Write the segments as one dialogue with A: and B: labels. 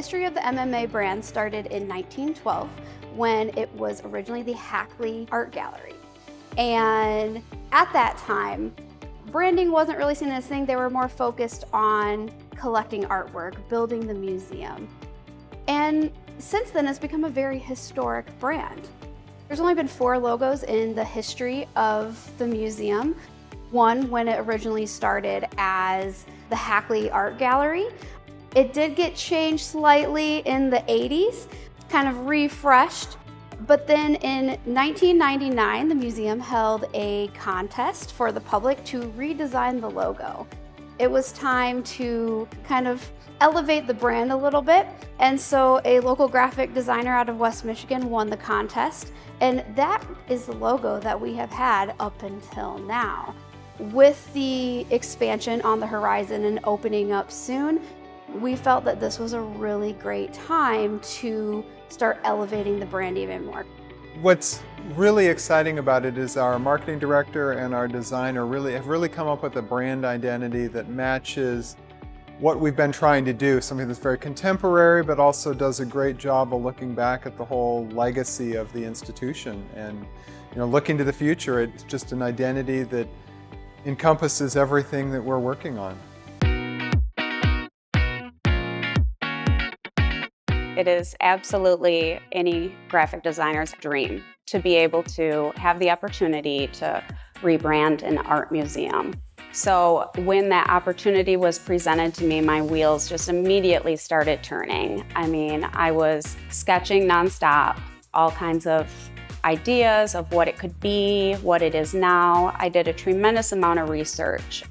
A: history of the MMA brand started in 1912 when it was originally the Hackley Art Gallery. And at that time, branding wasn't really seen as a thing. They were more focused on collecting artwork, building the museum. And since then, it's become a very historic brand. There's only been 4 logos in the history of the museum. One, when it originally started as the Hackley Art Gallery. It did get changed slightly in the 80s, kind of refreshed. But then in 1999, the museum held a contest for the public to redesign the logo. It was time to kind of elevate the brand a little bit. And so a local graphic designer out of West Michigan won the contest. And that is the logo that we have had up until now. With the expansion on the horizon and opening up soon, we felt that this was a really great time to start elevating the brand even more.
B: What's really exciting about it is our marketing director and our designer have really come up with a brand identity that matches what we've been trying to do, something that's very contemporary but also does a great job of looking back at the whole legacy of the institution and looking to the future. It's just an identity that encompasses everything that we're working on.
C: It is absolutely any graphic designer's dream to be able to have the opportunity to rebrand an art museum. So when that opportunity was presented to me, my wheels just immediately started turning. I mean, I was sketching nonstop, all kinds of ideas of what it could be, what it is now. I did a tremendous amount of research.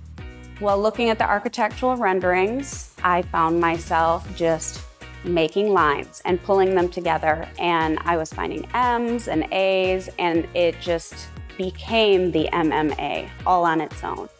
C: While looking at the architectural renderings, I found myself just making lines and pulling them together, and I was finding M's and A's, and it just became the MMA all on its own.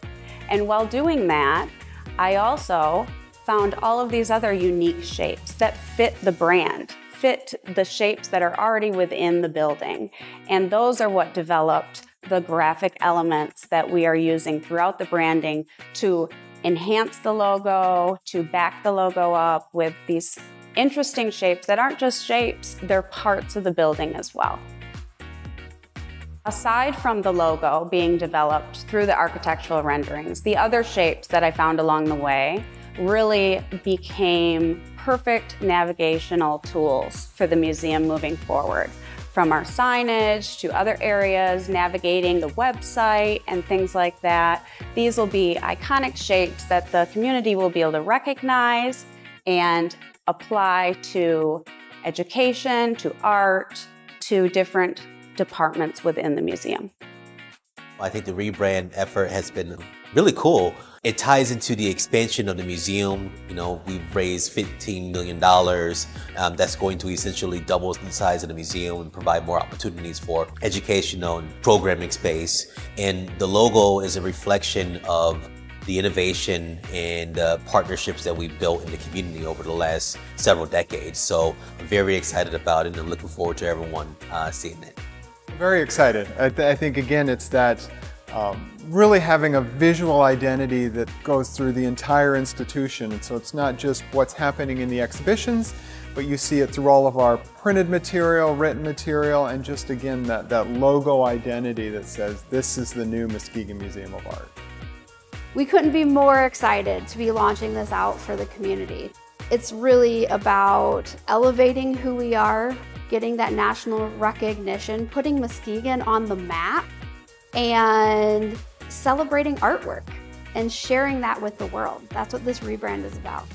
C: And while doing that, I also found all of these other unique shapes that fit the brand, fit the shapes that are already within the building. And those are what developed the graphic elements that we are using throughout the branding to enhance the logo, to back the logo up with these interesting shapes that aren't just shapes, they're parts of the building as well. Aside from the logo being developed through the architectural renderings, the other shapes that I found along the way really became perfect navigational tools for the museum moving forward. From our signage to other areas, navigating the website and things like that. These will be iconic shapes that the community will be able to recognize and apply to education, to art, to different departments within the museum.
D: I think the rebrand effort has been really cool. It ties into the expansion of the museum. We've raised $15 million. That's going to essentially double the size of the museum and provide more opportunities for educational and programming space. And the logo is a reflection of the innovation and partnerships that we've built in the community over the last several decades. So I'm very excited about it and looking forward to everyone seeing it.
B: Very excited. I think again it's that really having a visual identity that goes through the entire institution. And so it's not just what's happening in the exhibitions, but you see it through all of our printed material, written material, and just again that logo identity that says this is the new Muskegon Museum of Art.
A: We couldn't be more excited to be launching this out for the community. It's really about elevating who we are, getting that national recognition, putting Muskegon on the map, and celebrating artwork and sharing that with the world. That's what this rebrand is about.